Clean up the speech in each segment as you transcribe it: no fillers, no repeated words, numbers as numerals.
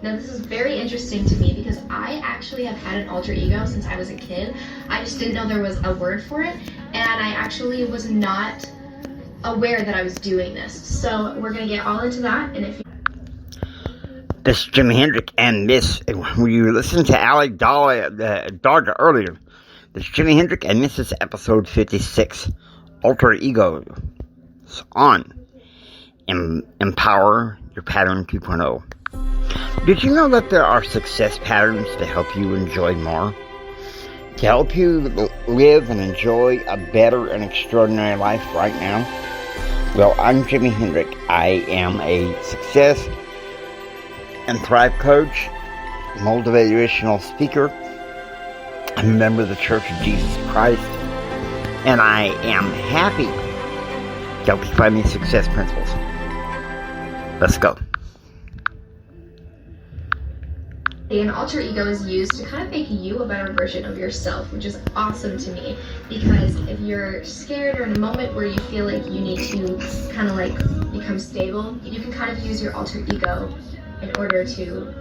Now this is very interesting to me because I actually have had an alter ego since I was a kid. I just didn't know there was a word for it, and I actually was not aware that I was doing this. So we're going to get all into that, and if you... This is Jimi Hendrix, and you listened to Alec Darga earlier. This is Jimi Hendrix, and this is episode 56, Alter Ego, on Empower Your Pattern 2.0. Did you know that there are success patterns to help you enjoy more? To help you live and enjoy a better and extraordinary life right now? Well, I'm Jimi Hendrix. I am a success and thrive coach, motivational speaker. I'm a member of the Church of Jesus Christ, and I am happy to help you find these success principles. Let's go. An alter ego is used to kind of make you a better version of yourself, which is awesome to me, because if you're scared or in a moment where you feel like you need to kind of like become stable, you can kind of use your alter ego in order to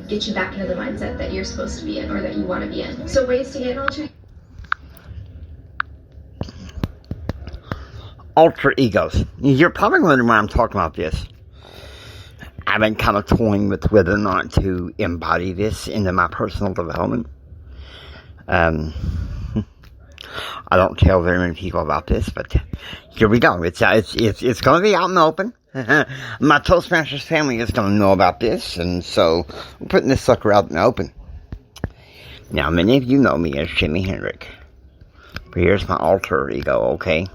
get you back into the mindset that you're supposed to be in or that you want to be in. So ways to get an alter egos. You're probably wondering why I'm talking about this. I've been kind of toying with whether or not to embody this into my personal development. I don't tell very many people about this, but here we go. It's going to be out in the open. My Toastmasters family is going to know about this, and so we're putting this sucker out in the open. Now, many of you know me as Jimi Hendrix, but here's my alter ego, okay?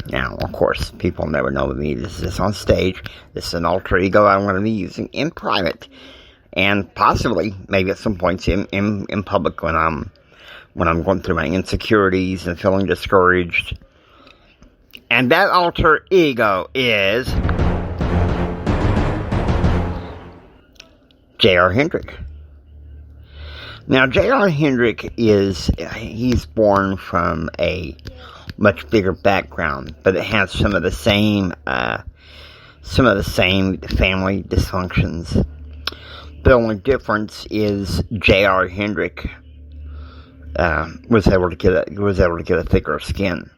Now, of course, people never know me. This is on stage. This is an alter ego I'm going to be using in private, and possibly, maybe at some points in public when I'm going through my insecurities and feeling discouraged. And that alter ego is J.R. Hendrix. Now, J.R. Hendrix he's born from a much bigger background, but it has some of the same family dysfunctions. The only difference is J.R. Hendrix was able to get a thicker skin.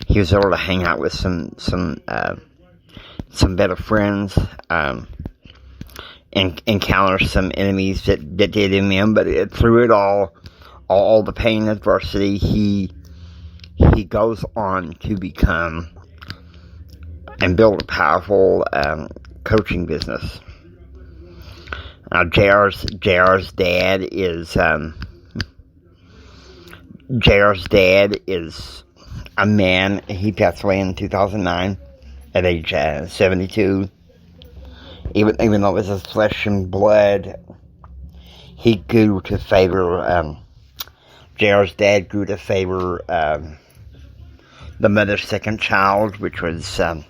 He was able to hang out with some better friends, and encounter some enemies that did him in, but through it all the pain and adversity, he goes on to become and build a powerful coaching business. Now, JR's dad is a man. He passed away in 2009 at age 72. Even though it was his flesh and blood, he grew to favor. JR's dad grew to favor the mother's second child, which was kind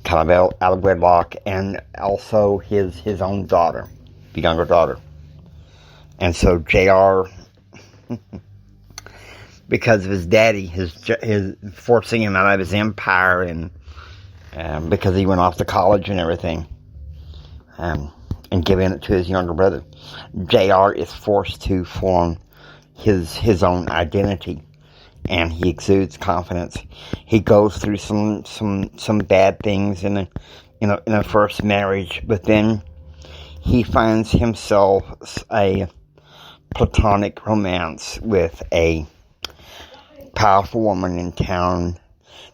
of out of wedlock, and also his own daughter, the younger daughter. And so JR, because of his daddy, his forcing him out of his empire, and because he went off to college and everything, and giving it to his younger brother, JR is forced to form his own identity, and he exudes confidence. He goes through some bad things in a first marriage, but then he finds himself a platonic romance with a powerful woman in town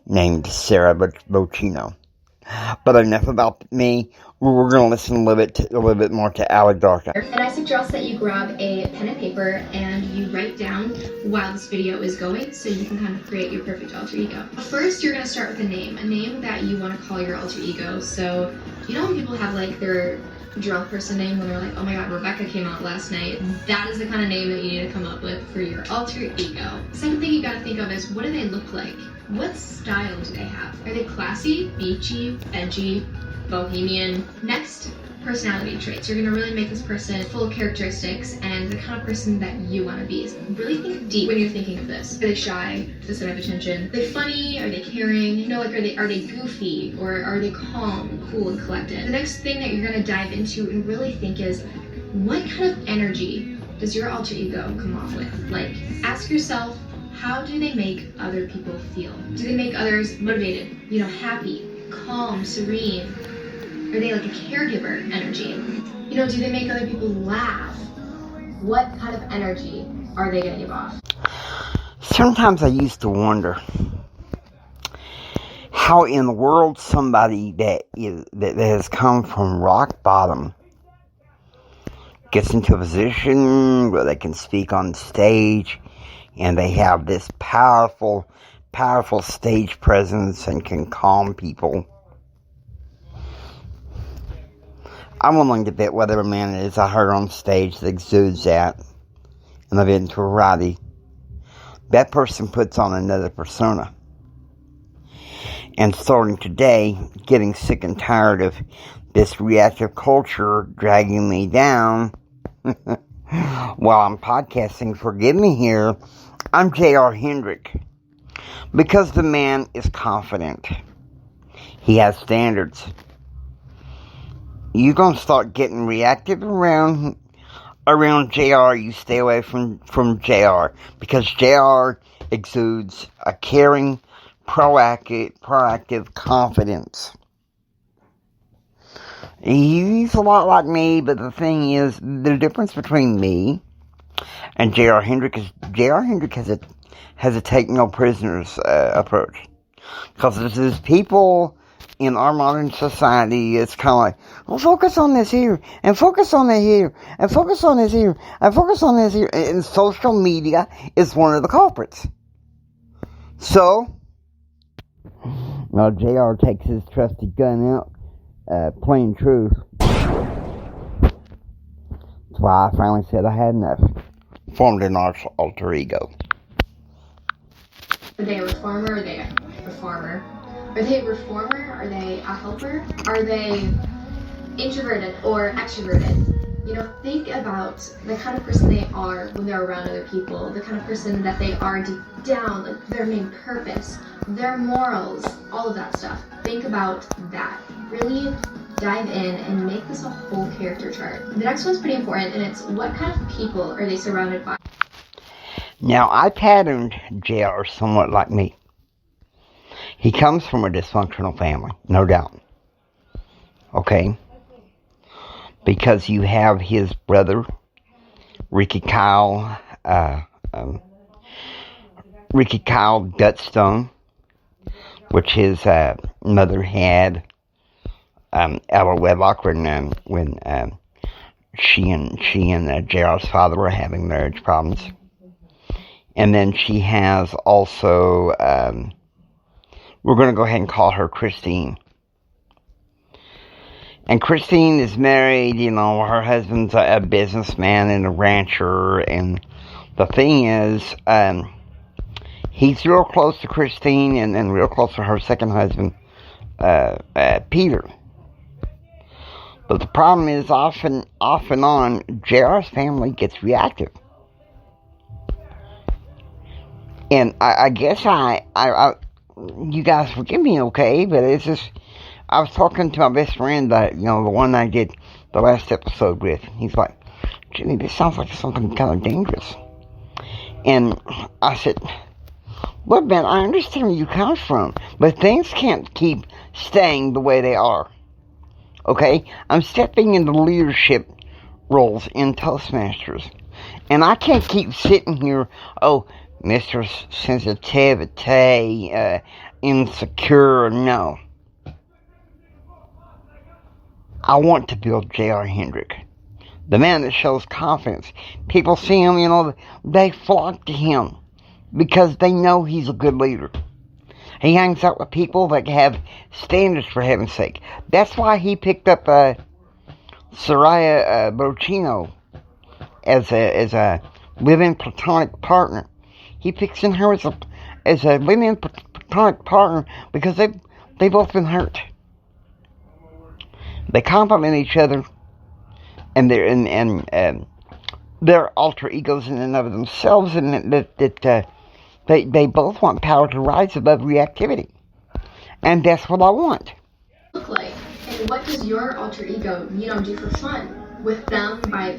named Sarah Bocchino. But enough about me. We're going to listen a little bit more to Alec Darga. And I suggest that you grab a pen and paper and you write down while this video is going, so you can kind of create your perfect alter ego. First, you're going to start with a name that you want to call your alter ego. So, you know when people have like their drunk person name when they're like, oh my god, Rebecca came out last night? That is the kind of name that you need to come up with for your alter ego. Second thing you got to think of is, what do they look like? What style do they have? Are they classy, beachy, edgy, bohemian? Next, personality traits. You're going to really make this person full of characteristics and the kind of person that you want to be. Really think deep when you're thinking of this. Are they shy, the center of attention? Are they funny? Are they caring? You know, like, are they goofy, or are they calm, cool, and collected? The next thing that you're going to dive into and really think is, what kind of energy does your alter ego come off with? Like, ask yourself, how do they make other people feel? Do they make others motivated, you know, happy, calm, serene? Are they like a caregiver energy? You know, do they make other people laugh? What kind of energy are they going to give off? Sometimes I used to wonder how in the world somebody that has come from rock bottom gets into a position where they can speak on stage and they have this powerful stage presence and can calm people. I'm willing to bet whatever man it is I heard on stage that exudes that, and I've been to a variety, that person puts on another persona. And starting today, getting sick and tired of this reactive culture dragging me down while I'm podcasting, forgive me here, I'm J.R. Hendrick. Because the man is confident. He has standards. You're going to start getting reactive around JR. You stay away from JR, because JR exudes a caring, proactive confidence. He's a lot like me, but the thing is, the difference between me and J.R. Hendrick is J.R. Hendrick has a take no prisoners approach. Because there's people in our modern society, it's kind of like, well, focus on this here, and focus on that here, and focus on this here, and focus on this here. And social media is one of the culprits. So, well, JR takes his trusty gun out, plain truth. That's why I finally said I had enough. Formed an alter ego. Are they a reformer, or are they a reformer? Are they a reformer? Are they a helper? Are they introverted or extroverted? You know, think about the kind of person they are when they're around other people, the kind of person that they are deep down, like their main purpose, their morals, all of that stuff. Think about that. Really dive in and make this a whole character chart. The next one's pretty important, and it's, what kind of people are they surrounded by? Now, I patterned JR somewhat like me. He comes from a dysfunctional family, no doubt. Okay? Because you have his brother, Ricky Kyle Gutstone, which his mother had out of wedlock when she and JR's father were having marriage problems. And then she has also, we're going to go ahead and call her Christine. And Christine is married, you know, her husband's a businessman and a rancher. And the thing is, he's real close to Christine and real close to her second husband, Peter. But the problem is, off and on, JR's family gets reactive. And I guess you guys forgive me, okay? But it's just, I was talking to my best friend that, you know, the one I did the last episode with. He's like, Jimmy, this sounds like something kind of dangerous. And I said, look, man, I understand where you come from, but things can't keep staying the way they are. Okay? I'm stepping into leadership roles in Toastmasters. And I can't keep sitting here, Mr. Sensitivity, insecure, no. I want to build J.R. Hendrick, the man that shows confidence. People see him, you know, they flock to him because they know he's a good leader. He hangs out with people that have standards, for heaven's sake. That's why he picked up Soraya Bocchino as a live-in platonic partner. He picks in her as a live-in platonic partner because they both been hurt. They complement each other and they're alter egos in and of themselves, and that they both want power to rise above reactivity, and that's what I want. Look like, and what does your alter ego, do for fun with them by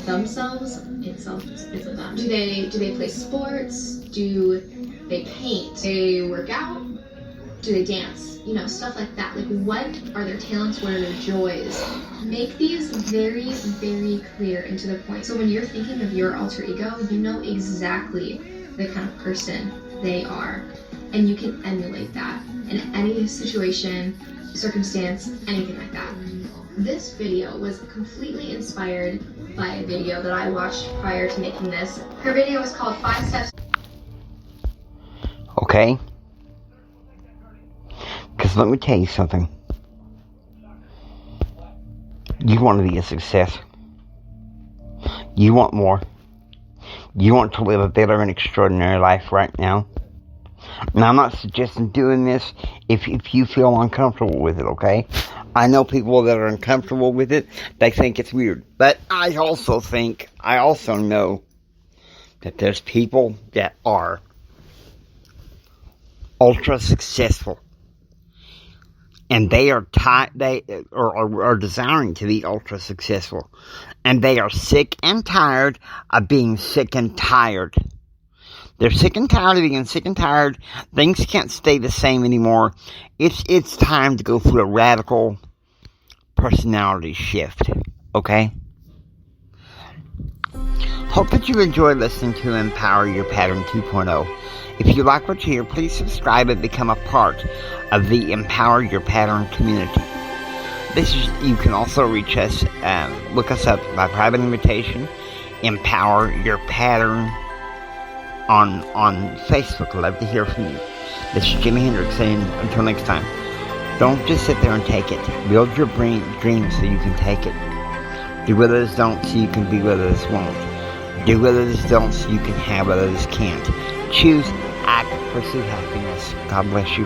themselves? It's a them. Do they play sports? Do they paint? Do they work out? Do they dance? Stuff like that. Like, what are their talents? What are their joys? Make these very, very clear and to the point. So when you're thinking of your alter ego, you know exactly the kind of person they are. And you can emulate that in any situation, circumstance, anything like that. This video was completely inspired by a video that I watched prior to making this. Her video was called 5 Steps. Okay? Because let me tell you something. You want to be a success. You want more. You want to live a better and extraordinary life right now. Now, I'm not suggesting doing this if you feel uncomfortable with it, okay? I know people that are uncomfortable with it. They think it's weird. But I also know that there's people that are ultra successful. And they are desiring to be ultra successful. And they are sick and tired of being sick and tired. They're sick and tired of being sick and tired. Things can't stay the same anymore. It's time to go through a radical personality shift. Okay? Hope that you enjoy listening to Empower Your Pattern 2.0. If you like what you hear, please subscribe and become a part of the Empower Your Pattern community. You can also reach us, look us up by private invitation, Empower Your Pattern on Facebook. I'd love to hear from you. This is Jimi Hendrix saying, until next time, don't just sit there and take it. Build your dreams so you can take it. Do what others don't so you can be what others won't. Do what others don't so you can have what others can't. Choose, act, pursue happiness. God bless you.